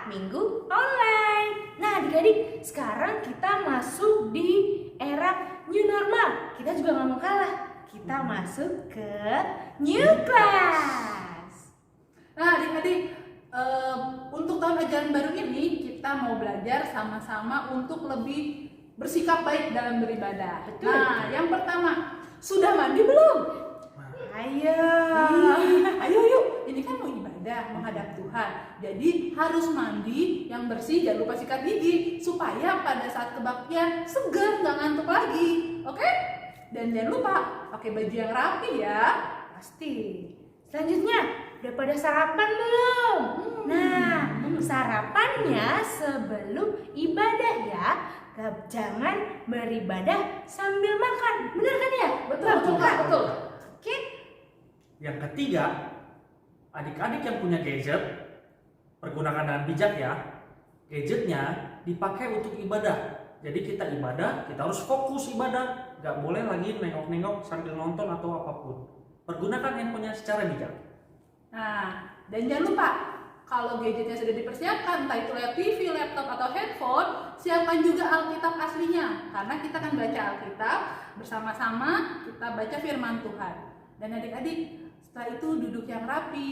Minggu Online. Nah adik-adik, sekarang kita masuk di era new normal. Kita juga gak mau kalah. Kita masuk ke new class. Nah adik-adik, untuk tahun ajaran baru ini kita mau belajar sama-sama untuk lebih bersikap baik dalam beribadah. Betul. Nah yang pertama, sudah mandi belum? Ayo. Ayo yuk, ini kan mau ibadah menghadap Tuhan. Jadi harus mandi yang bersih, jangan lupa sikat gigi supaya pada saat kebaktian segar, nggak ngantuk lagi. Oke? Dan jangan lupa pakai baju yang rapi ya. Pasti. Selanjutnya, udah pada sarapan belum? Nah, sarapannya sebelum ibadah ya. Jangan beribadah sambil makan. Bener kan ya? Betul, betul. Oke. Yang ketiga, adik-adik yang punya gadget, pergunakan dengan bijak ya. Gadgetnya dipakai untuk ibadah. Jadi kita ibadah, kita harus fokus ibadah. Gak boleh lagi nengok-nengok sambil nonton atau apapun. Pergunakan handphonenya secara bijak. Nah, dan jangan lupa kalau gadgetnya sudah dipersiapkan, entah itu lewat TV, laptop, atau handphone, siapkan juga Alkitab aslinya. Karena kita akan baca Alkitab bersama-sama, kita baca firman Tuhan. Dan adik-adik, setelah itu duduk yang rapi,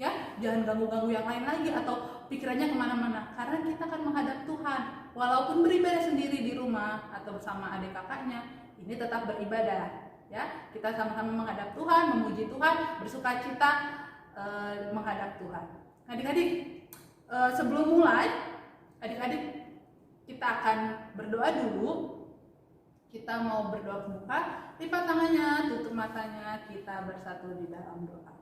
ya, jangan ganggu-ganggu yang lain lagi atau pikirannya kemana-mana. Karena kita akan menghadap Tuhan. Walaupun beribadah sendiri di rumah atau bersama adik kakaknya, ini tetap beribadah. Ya, kita sama-sama menghadap Tuhan, memuji Tuhan, bersukacita menghadap Tuhan. Adik-adik, sebelum mulai, adik-adik kita akan berdoa dulu. Kita mau berdoa pembuka, lipat tangannya, tutup matanya, kita bersatu di dalam doa.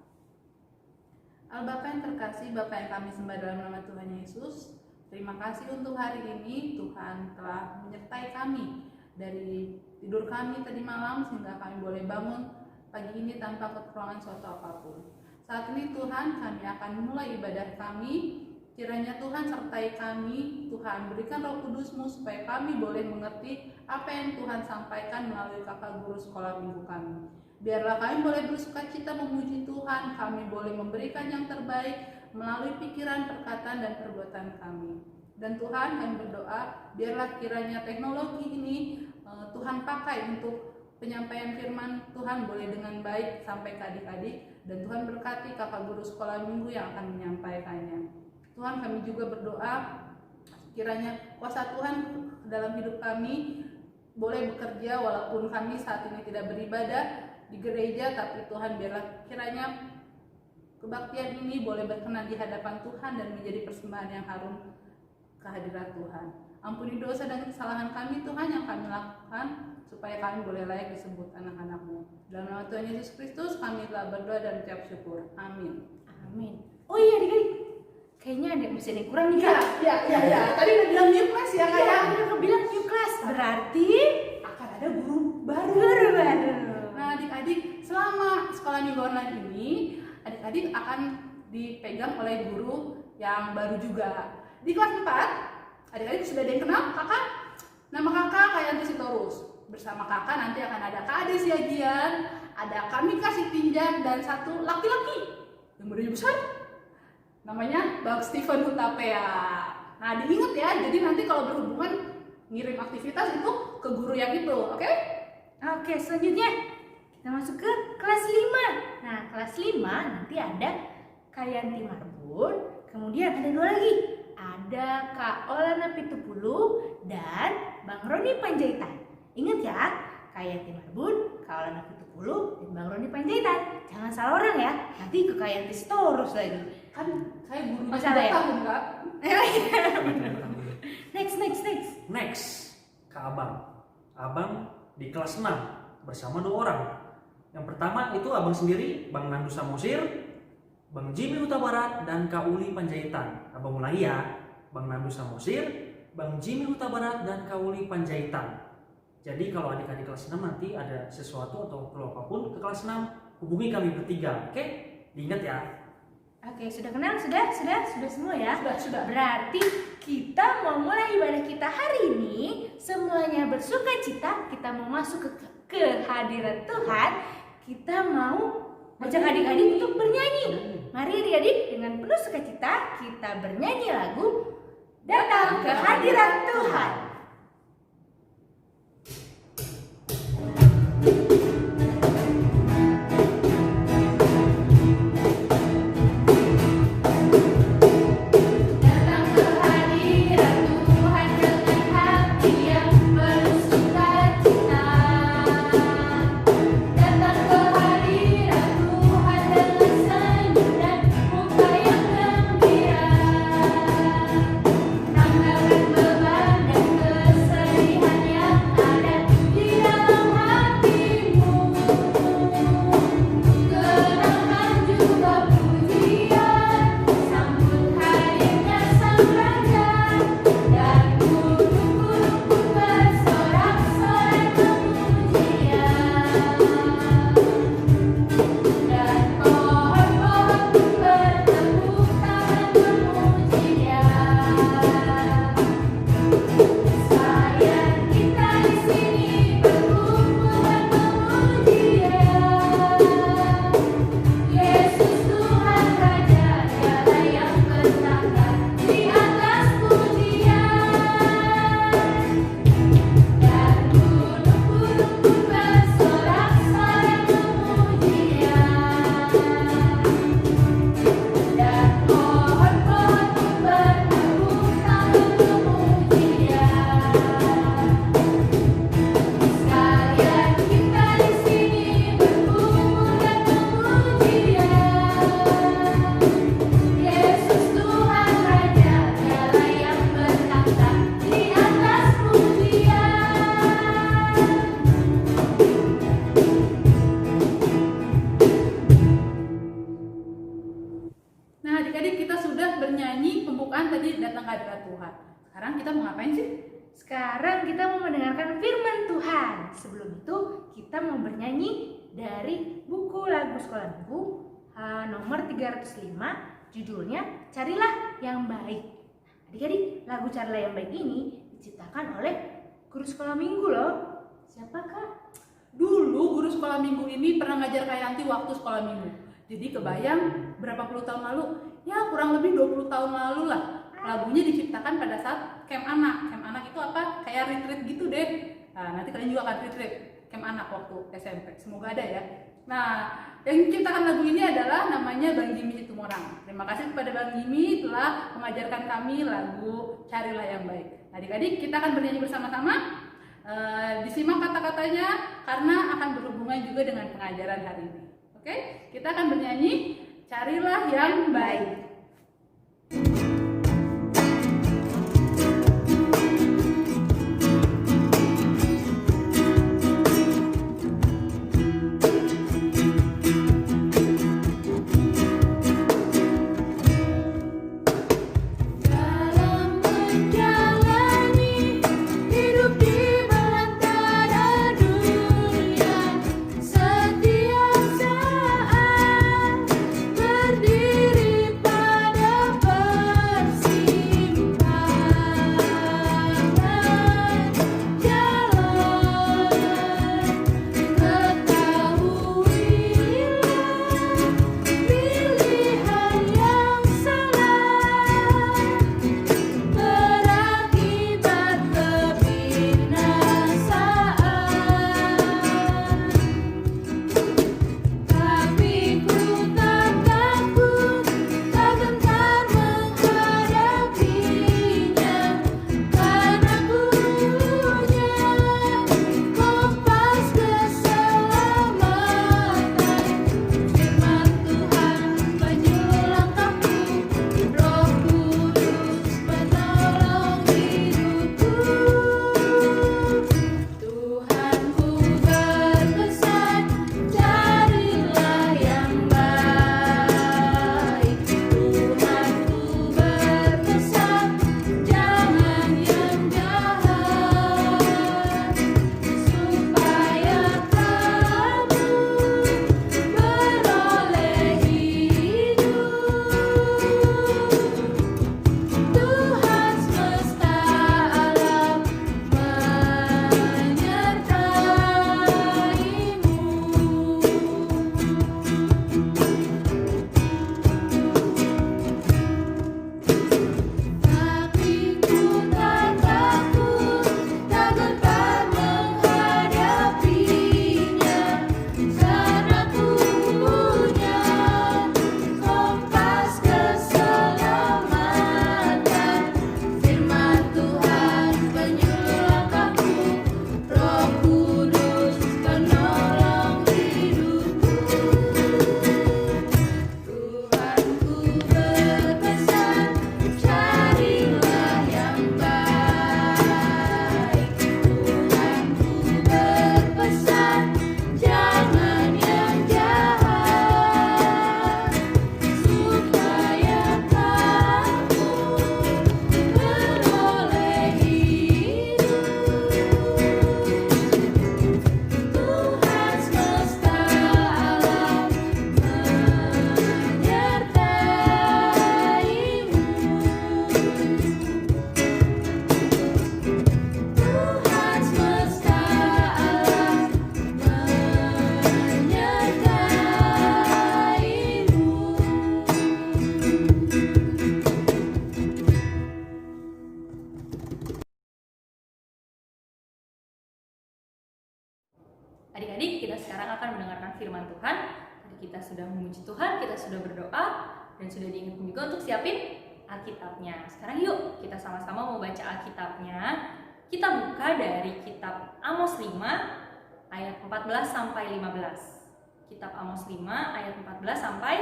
Al-Bapa yang terkasih, Bapa yang kami sembah dalam nama Tuhan Yesus, terima kasih untuk hari ini Tuhan telah menyertai kami dari tidur kami tadi malam sehingga kami boleh bangun pagi ini tanpa kekurangan suatu apapun. Saat ini Tuhan, kami akan mulai ibadah kami. Kiranya Tuhan sertai kami, Tuhan berikan Roh Kudus-Mu supaya kami boleh mengerti apa yang Tuhan sampaikan melalui kakak guru sekolah minggu kami. Biarlah kami boleh bersukacita memuji Tuhan, kami boleh memberikan yang terbaik melalui pikiran, perkataan, dan perbuatan kami. Dan Tuhan, kami berdoa, biarlah kiranya teknologi ini Tuhan pakai untuk penyampaian firman Tuhan boleh dengan baik sampai ke adik-adik. Dan Tuhan berkati kakak guru sekolah minggu yang akan menyampaikannya. Tuhan, kami juga berdoa kiranya kuasa Tuhan dalam hidup kami boleh bekerja walaupun kami saat ini tidak beribadah di gereja, tapi Tuhan biarlah kiranya kebaktian ini boleh berkenan di hadapan Tuhan dan menjadi persembahan yang harum kehadirat Tuhan. Ampuni dosa dan kesalahan kami Tuhan yang kami lakukan supaya kami boleh layak disebut anak-anak-Mu. Dalam nama Tuhan Yesus Kristus kami telah berdoa dan ucap syukur. Amin. Amin. Oh iya adik-adik, kayaknya ada masih ada yang kurang nih Kak. Ya. Tadi udah bilang new class ya Kak ya. Aku bilang new class, berarti Akan ada guru baru. guru baru. Nah adik-adik, selama sekolah minggu online ini, adik-adik akan dipegang oleh guru yang baru juga. Di kelas 4, adik-adik sudah ada yang kenal kakak? Nama kakak Kayanti Sitorus. Bersama kakak nanti akan ada Kak Ade Siagian, ada kami Kasih Tinjan, dan satu laki-laki yang badannya besar. Namanya Bang Steven Hutapea. Nah diingat ya, jadi nanti kalau berhubungan ngirim aktivitas itu ke guru yang itu, oke? Oke, selanjutnya kita masuk ke kelas 5. Nah, kelas 5 nanti ada Kayanti Marbun, kemudian ada 2 lagi. Ada Kak Olana Pitupulu dan Bang Roni Panjaitan. Ingat ya, Kayanti Marbun, Kak Olana Pitupulu, dan Bang Roni Panjaitan. Jangan salah orang ya, nanti ke Kayanti Storus lagi. Kan saya gurunya Masalah ya? tahun Kak. Next. Ke Abang di kelas 6 bersama 2 orang. Yang pertama itu abang sendiri, Bang Nandu Samosir, Bang Jimmy Huta Barat, dan Kak Uli Panjaitan. Abang mulai ya, Bang Nandu Samosir, Bang Jimmy Huta Barat, dan Kak Uli Panjaitan. Jadi kalau adik-adik kelas 6 nanti ada sesuatu atau perlu apapun ke kelas 6, hubungi kami bertiga, oke? Diingat ya. Oke, sudah kenal? Sudah semua ya? Sudah. Berarti kita mau mulai ibadah kita hari ini, semuanya bersukacita, kita mau masuk ke hadirat Tuhan, kita mau ajak adik-adik untuk bernyanyi. Mari adik-adik dengan penuh sukacita kita bernyanyi lagu datang ke hadirat Tuhan. Datang ke hadirat Tuhan dengan hati yang penuh sukacita. Datang ke hadirat Tuhan dengan senyum dan muka yang gembira. Tanggalkan beban dan kesedihan yang ada di dalam hatimu. Kenangkan juga pujian, sambut hadirnya Sang Raja. Dan gunung-gunung pun bersorak-sorai memuji-Nya. Dan pohon-pohon pun bertepuk tangan memuji-Nya. Sekalian kita di sini berkumpul dan memuji-Nya. Yesus Tuhan Raja, Dialah yang bertahta di atas pujian. Dan gunung-gunung pun bersorak-sorai memuji-Nya. Dan pohon-pohon pun bertepuk tangan memuji-Nya. Sekalian kita di sini berkumpul dan memuji-Nya. Yesus Tuhan Raja, Dialah yang bertahta di atas pujian. Nah, adik-adik, kita sudah bernyanyi pembukaan tadi datang ke hadirat Tuhan. Sekarang kita mau ngapain sih? Sekarang kita mau mendengarkan firman Tuhan. Sebelum itu kita mau bernyanyi dari buku lagu sekolah minggu nomor 305, judulnya Carilah yang Baik. Adik-adik, lagu Carilah yang Baik ini diciptakan oleh guru sekolah minggu loh. Siapakah? Dulu guru sekolah minggu ini pernah ngajar Kak Yanti waktu sekolah minggu. Jadi kebayang berapa puluh tahun lalu? Ya kurang lebih 20 tahun lalu lah. Lagunya diciptakan pada saat camp anak. Camp anak itu apa? Kayak retreat gitu deh. Nah, nanti kalian juga akan retreat camp anak waktu SMP. Semoga ada ya. Nah, yang menciptakan lagu ini adalah namanya Bang Jimmy Situmorang. Terima kasih kepada Bang Jimmy telah mengajarkan kami lagu Carilah yang Baik. Adik-adik, kita akan bernyanyi bersama-sama. Disimak kata-katanya karena akan berhubungan juga dengan pengajaran hari ini. Oke, kita akan bernyanyi Carilah yang Baik. Dalam menjalani hidup di belantara dunia, setiap saat berdiri adik-adik, kita sekarang akan mendengarkan firman Tuhan. Tadi kita sudah memuji Tuhan, kita sudah berdoa, dan sudah diingatkan juga untuk siapin Alkitabnya. Sekarang yuk kita sama-sama mau baca Alkitabnya. Kita buka dari kitab Amos 5 ayat 14 sampai 15. Kitab Amos 5 ayat 14 sampai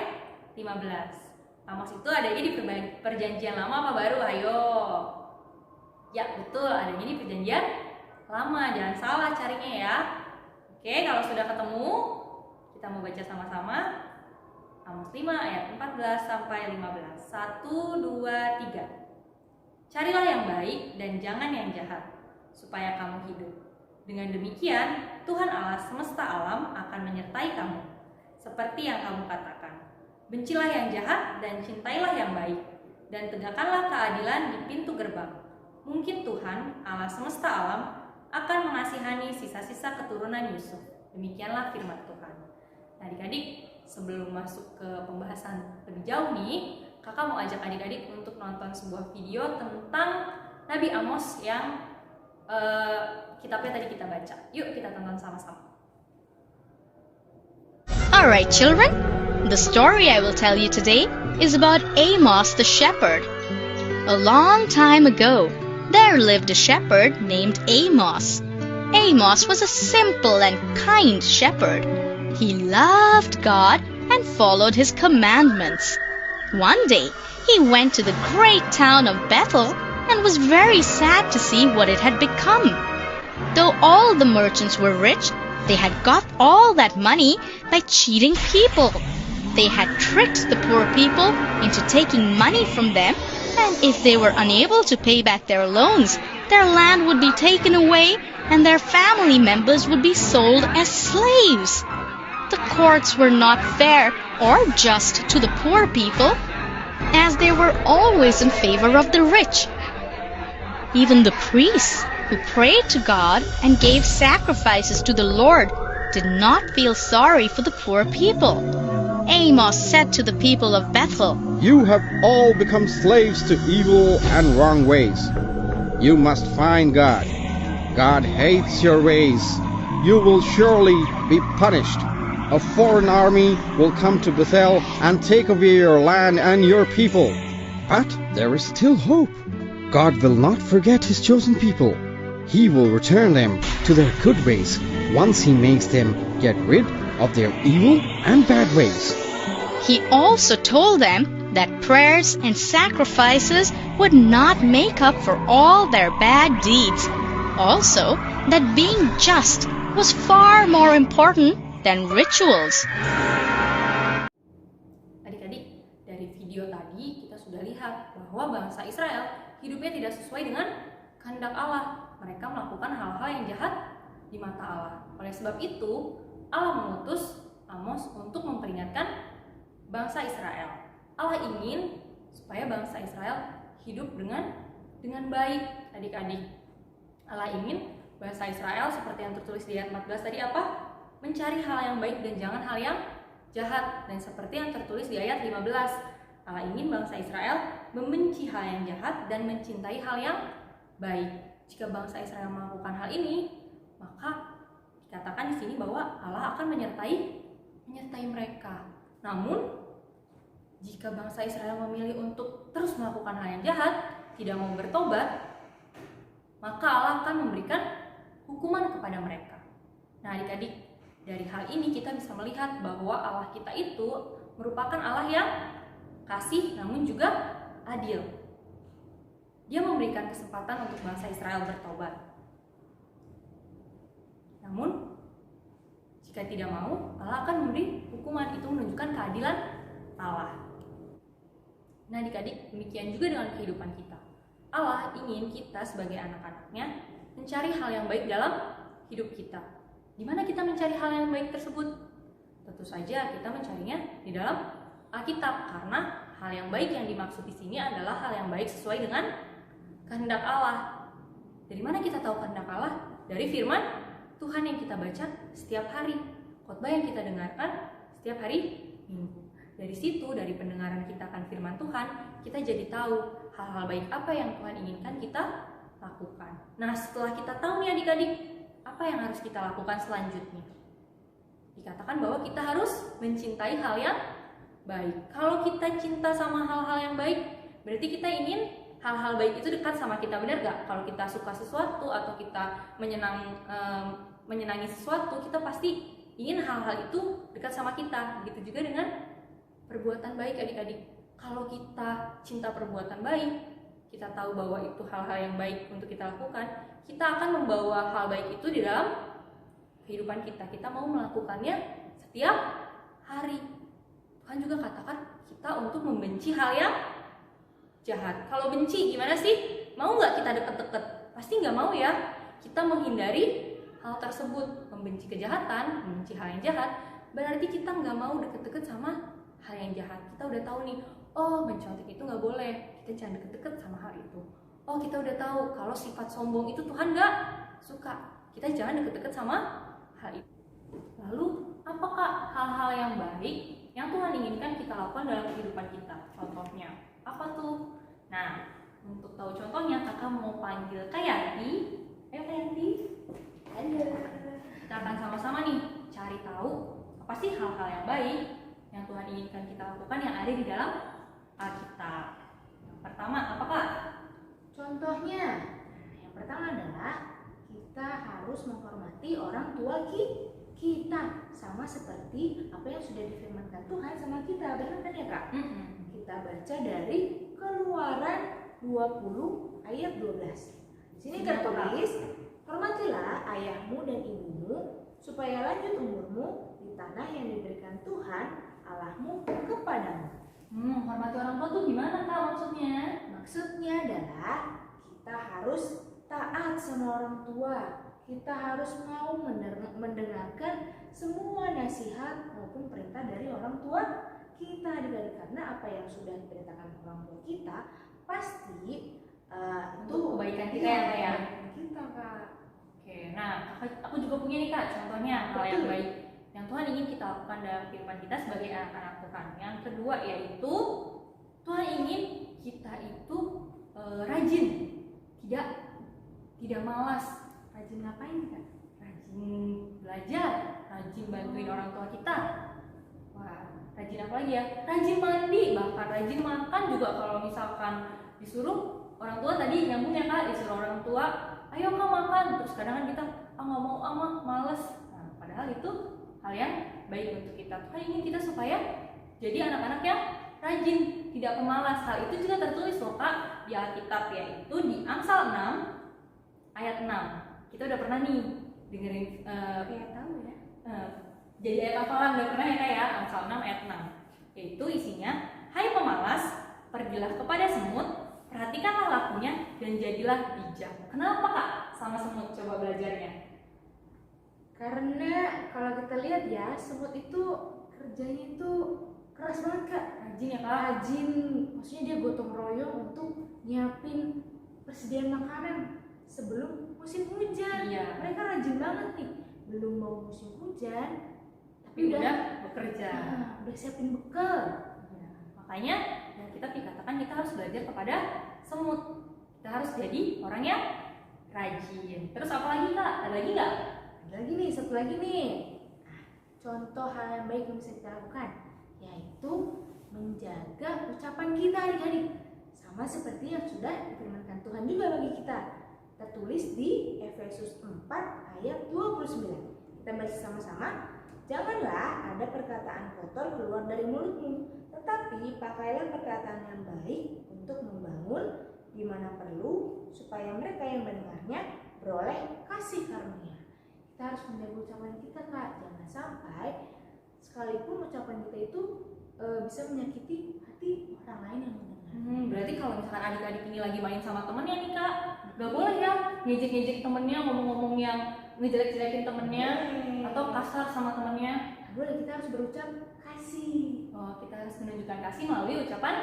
15. Amos itu adanya di perjanjian lama apa baru? Ayo. Ya betul, adanya di perjanjian lama. Jangan salah carinya ya. Oke, kalau sudah ketemu, kita mau baca sama-sama. Amos 5 ayat 14 sampai 15. 1, 2, 3. Carilah yang baik dan jangan yang jahat, supaya kamu hidup. Dengan demikian, Tuhan Allah semesta alam akan menyertai kamu, seperti yang kamu katakan. Bencilah yang jahat dan cintailah yang baik, dan tegakkanlah keadilan di pintu gerbang. Mungkin Tuhan Allah semesta alam akan mengasihani sisa-sisa keturunan Yusuf. Demikianlah firman Tuhan. Nah adik-adik, sebelum masuk ke pembahasan lebih jauh nih, kakak mau ajak adik-adik untuk nonton sebuah video tentang Nabi Amos yang kitabnya tadi kita baca. Yuk kita tonton sama-sama. Alright children, the story I will tell you today is about Amos the shepherd. A long time ago, there lived a shepherd named Amos. Amos was a simple and kind shepherd. He loved God and followed His commandments. One day, he went to the great town of Bethel and was very sad to see what it had become. Though all the merchants were rich, they had got all that money by cheating people. They had tricked the poor people into taking money from them, and if they were unable to pay back their loans, their land would be taken away and their family members would be sold as slaves. The courts were not fair or just to the poor people, as they were always in favor of the rich. Even the priests who prayed to God and gave sacrifices to the Lord did not feel sorry for the poor people. Amos said to the people of Bethel, "You have all become slaves to evil and wrong ways. You must find God. God hates your ways. You will surely be punished. A foreign army will come to Bethel and take away your land and your people. But there is still hope. God will not forget His chosen people. He will return them to their good ways once He makes them get rid of their evil and bad ways." He also told them that prayers and sacrifices would not make up for all their bad deeds. Also, that being just was far more important than rituals. Adik-adik, dari video tadi kita sudah lihat bahwa bangsa Israel hidupnya tidak sesuai dengan kehendak Allah. Mereka melakukan hal-hal yang jahat di mata Allah. Oleh sebab itu, Allah mengutus Amos untuk memperingatkan bangsa Israel. Allah ingin supaya bangsa Israel hidup dengan baik, adik-adik. Allah ingin bangsa Israel seperti yang tertulis di ayat 14 tadi apa? Mencari hal yang baik dan jangan hal yang jahat. Dan seperti yang tertulis di ayat 15, Allah ingin bangsa Israel membenci hal yang jahat dan mencintai hal yang baik. Jika bangsa Israel melakukan hal ini, maka dikatakan di sini bahwa Allah akan menyertai mereka. Namun, jika bangsa Israel memilih untuk terus melakukan hal yang jahat, tidak mau bertobat, maka Allah akan memberikan hukuman kepada mereka. Nah adik-adik, dari hal ini kita bisa melihat bahwa Allah kita itu merupakan Allah yang kasih namun juga adil. Dia memberikan kesempatan untuk bangsa Israel bertobat. Namun, jika tidak mau, Allah akan memberi hukuman. Itu menunjukkan keadilan Allah. Nah adik-adik, demikian juga dengan kehidupan kita. Allah ingin kita sebagai anak-anaknya mencari hal yang baik dalam hidup kita. Di mana kita mencari hal yang baik tersebut? Tentu saja kita mencarinya di dalam Alkitab, karena hal yang baik yang dimaksud di sini adalah hal yang baik sesuai dengan kehendak Allah. Dari mana kita tahu kehendak Allah? Dari firman Tuhan yang kita baca setiap hari, khotbah yang kita dengarkan setiap hari Minggu. Dari situ, dari pendengaran kita akan firman Tuhan, kita jadi tahu hal-hal baik apa yang Tuhan inginkan kita lakukan. Nah, setelah kita tahu nih adik-adik, apa yang harus kita lakukan selanjutnya? dikatakan bahwa kita harus mencintai hal yang baik. Kalau kita cinta sama hal-hal yang baik, berarti kita ingin hal-hal baik itu dekat sama kita, benar gak? Kalau kita suka sesuatu atau kita menyenangi sesuatu, kita pasti ingin hal-hal itu dekat sama kita. Begitu juga dengan perbuatan baik adik-adik. Kalau kita cinta perbuatan baik, kita tahu bahwa itu hal-hal yang baik untuk kita lakukan, kita akan membawa hal baik itu di dalam kehidupan kita. Kita mau melakukannya setiap hari. Tuhan juga katakan kita untuk membenci hal yang jahat. Kalau benci gimana sih? Mau nggak kita deket-deket? Pasti nggak mau ya. Kita menghindari hal tersebut. Membenci kejahatan, membenci hal yang jahat, berarti kita nggak mau deket-deket sama hal yang jahat. Kita udah tahu nih, oh mencontek itu nggak boleh. Kita jangan deket-deket sama hal itu. Oh kita udah tahu kalau sifat sombong itu Tuhan nggak suka. Kita jangan deket-deket sama hal itu. Lalu apakah hal-hal yang baik yang Tuhan inginkan kita lakukan dalam kehidupan kita? Contohnya apa tuh? Nah, untuk tahu contohnya kakak mau panggil Kak Yanti. Ayo Kak Yanti. Halo. Kita akan sama-sama nih cari tahu apa sih hal-hal yang baik yang Tuhan inginkan kita lakukan yang ada di dalam Alkitab. Yang pertama apa Kak? Contohnya, yang pertama adalah kita harus menghormati orang tua kita, sama seperti apa yang sudah difirmankan Tuhan sama kita, benar kan ya Kak? Kita baca dari Keluaran 20 ayat 12. Di sini tertulis, hormatilah ayahmu dan ibumu supaya lanjut umurmu di tanah yang diberikan Tuhan Allahmu kepadamu. Hormati orang tua tuh gimana Kak maksudnya? Maksudnya adalah kita harus taat sama orang tua. Kita harus mau mendengarkan semua nasihat maupun perintah dari orang tua kita, karena apa yang sudah diperintahkan orang tua kita pasti itu kebaikan kita ya Kak ya? Kita Kak. Oke, nah aku juga punya nih Kak contohnya hal yang baik yang Tuhan ingin kita lakukan dalam kehidupan kita sebagai anak-anak Tuhan. Yang kedua yaitu Tuhan ingin kita itu rajin, tidak malas. Rajin ngapain Kak? Rajin belajar, rajin bantuin orang tua kita. Wah, rajin apa lagi ya? Rajin mandi, bahkan rajin makan juga. Kalau misalkan disuruh orang tua, tadi nyambung ya Kak, disuruh orang tua, ayo Kak makan. Terus kadang kan kita, nggak mau males. Nah, padahal itu hal yang baik untuk kita. Tuhan ingin kita supaya jadi anak-anak yang rajin, tidak pemalas. Hal itu juga tertulis loh Kak di Alkitab, yaitu di Amsal 6 ayat 6. Kita udah pernah nih dengerin Kayak tahu ya. Jadi ayat hafalan udah pernah ya Kak ya, Amsal 6 ayat 6. Yaitu isinya, hai pemalas, pergilah kepada semut, perhatikanlah lakunya dan jadilah bijak. Kenapa Kak sama semut? Coba belajarnya. Karena kalau kita lihat ya, semut itu kerjanya itu keras banget Kak. Rajin ya Kak. Rajin, maksudnya dia gotong royong untuk nyiapin persediaan makanan sebelum musim hujan. Iya. Mereka rajin banget nih. Belum mau musim hujan, Tapi udah bekerja. Udah siapin bekal. Ya, makanya ya kita dikatakan kita harus belajar kepada semut. Kita harus jadi orang yang rajin. Terus apa lagi Kak? Ada lagi nggak? Ada lagi nih, satu lagi nih. Nah, contoh hal yang baik yang bisa kita lakukan yaitu menjaga ucapan kita adik-adik. Sama seperti yang sudah difirmankan Tuhan juga bagi kita. Kita tulis di Efesus 4 ayat 29. Kita baca sama-sama. Janganlah ada perkataan kotor keluar dari mulutmu, tetapi pakailah perkataan yang baik untuk membangun di mana perlu, supaya mereka yang mendengarnya beroleh kasih karunia. Kita harus menjaga ucapan kita Kak. Jangan sampai sekalipun ucapan kita itu bisa menyakiti hati orang lain yang mendengar. Berarti kalau misalkan adik-adik ini lagi main sama temennya nih Kak, gak boleh ya ngejek-ngejek temennya, ngomong-ngomong yang ngejelek-jelekin temennya, atau kasar sama temennya. Boleh, kita harus berucap kasih. Oh, kita harus menunjukkan kasih melalui ucapan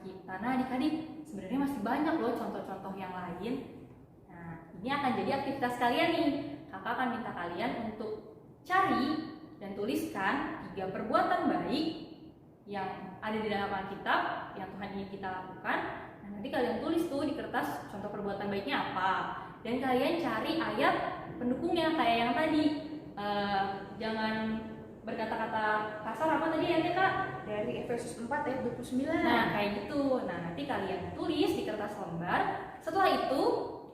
kita. Nah adik-adik, sebenarnya masih banyak loh contoh-contoh yang lain. Nah, ini akan jadi aktivitas kalian nih. Kakak akan minta kalian untuk cari dan tuliskan 3 perbuatan baik yang ada di dalam Alkitab yang Tuhan ingin kita lakukan. Nah, nanti kalian tulis tuh di kertas contoh perbuatan baiknya apa, dan kalian cari ayat pendukungnya kayak yang tadi. jangan berkata-kata kasar apa tadi ya Kak? Dari Efesus 4 ayat 29. Nah kayak gitu. Nah nanti kalian tulis di kertas lembar. Setelah itu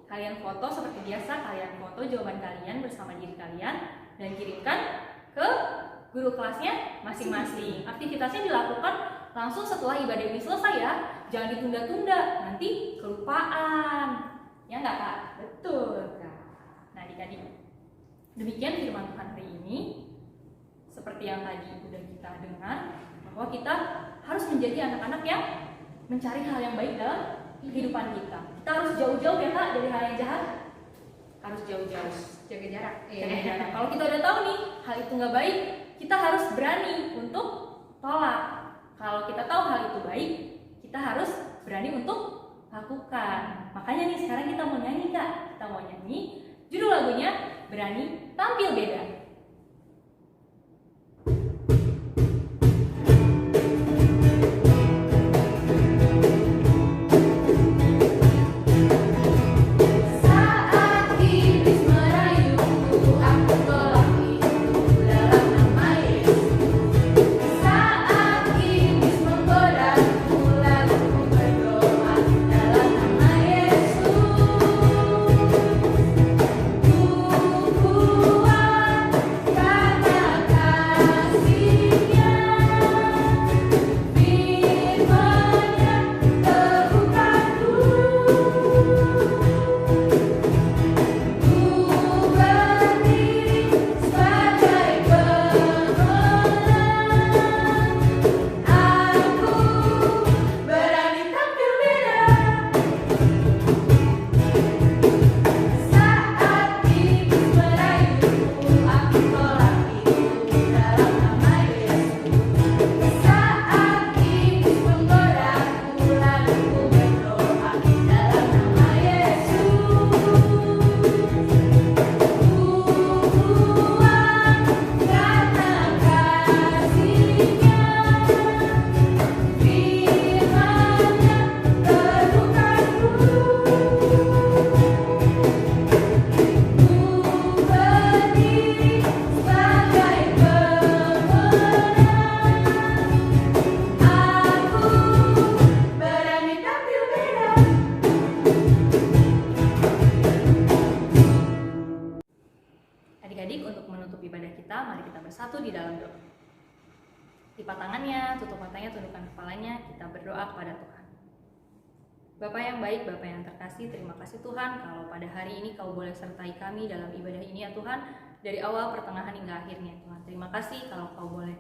kalian foto seperti biasa. Kalian foto jawaban kalian bersama diri kalian dan kirimkan ke guru kelasnya masing-masing. Aktivitasnya dilakukan langsung setelah ibadah ini selesai ya. Jangan ditunda-tunda, nanti kelupaan. Ya nggak Kak? Betul, Kak. Nah adik-adik, demikian firman Tuhan hari ini. Seperti yang tadi udah kita dengar, bahwa kita harus menjadi anak-anak yang mencari hal yang baik dalam kehidupan kita. Kita harus jauh-jauh ya Kak dari hal yang jahat. Harus jauh-jauh, Jaga jarak. jaga jarak. Kalau kita udah tahu nih hal itu nggak baik, kita harus berani untuk tolak. Kalau kita tahu hal itu baik, kita harus berani untuk lakukan. Makanya nih sekarang kita mau nyanyi Kak. Kita mau nyanyi. Judul lagunya Berani Tampil Beda. Adik-adik, untuk menutup ibadah kita, mari kita bersatu di dalam doa. Lipat tangannya, tutup matanya, tundukkan kepalanya, kita berdoa kepada Tuhan. Bapa yang baik, Bapa yang terkasih, terima kasih Tuhan kalau pada hari ini Kau boleh sertai kami dalam ibadah ini ya Tuhan, dari awal, pertengahan hingga akhirnya Tuhan. Terima kasih kalau Kau boleh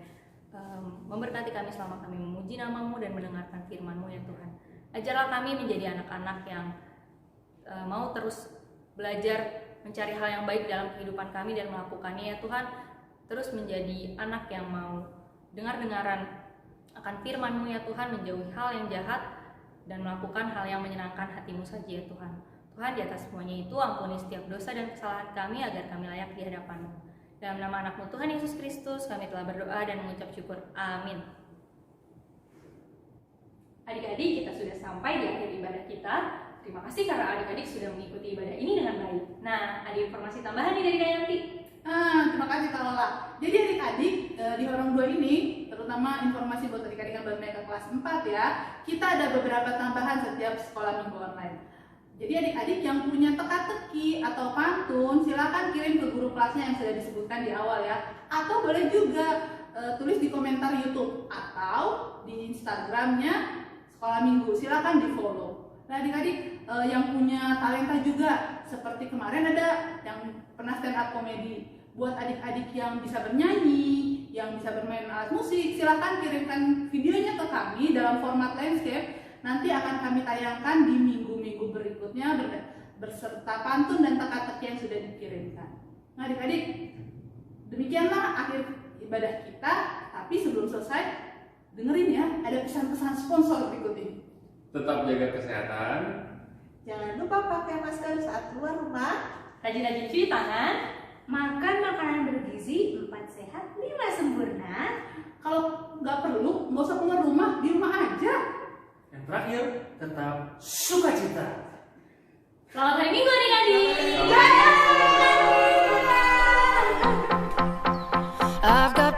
memberkati kami selama kami memuji nama-Mu dan mendengarkan firman-Mu ya Tuhan. Ajarlah kami menjadi anak-anak yang mau terus belajar mencari hal yang baik dalam kehidupan kami dan melakukannya ya Tuhan. Terus menjadi anak yang mau dengar-dengaran akan firman-Mu ya Tuhan, menjauhi hal yang jahat dan melakukan hal yang menyenangkan hati-Mu saja ya Tuhan. Tuhan, di atas semuanya itu ampuni setiap dosa dan kesalahan kami agar kami layak di hadapan-Mu. Dalam nama anak-Mu Tuhan Yesus Kristus kami telah berdoa dan mengucap syukur. Amin. Adik-adik, kita sudah sampai di akhir ibadah kita. Terima kasih karena adik-adik sudah mengikuti ibadah ini dengan baik. Nah, ada informasi tambahan nih dari Kak Yanti. Terima kasih Kak Lola. Jadi adik-adik di Horong 2 ini, terutama informasi buat adik-adik yang baru naik ke kelas 4 ya, kita ada beberapa tambahan setiap sekolah minggu online. Jadi adik-adik yang punya teka-teki atau pantun, silakan kirim ke guru kelasnya yang sudah disebutkan di awal ya. Atau boleh juga tulis di komentar YouTube atau di Instagramnya sekolah minggu, silakan di follow. Nah adik-adik yang punya talenta juga, seperti kemarin ada yang pernah stand up komedi. Buat adik-adik yang bisa bernyanyi, yang bisa bermain alat musik, silakan kirimkan videonya ke kami dalam format landscape. Nanti akan kami tayangkan di minggu-minggu berikutnya berserta pantun dan teka-teki yang sudah dikirimkan. Nah adik-adik, demikianlah akhir ibadah kita. Tapi sebelum selesai, dengerin ya, ada pesan-pesan sponsor berikut ini. Tetap jaga kesehatan. Jangan lupa pakai masker saat keluar rumah. Rajin-rajin cuci tangan. Makan makanan bergizi, 4 sehat, 5 sempurna. Kalau nggak perlu, nggak usah keluar rumah, di rumah aja. Yang terakhir, tetap sukacita. Selamat hari Minggu adik-adik. Selamat I've got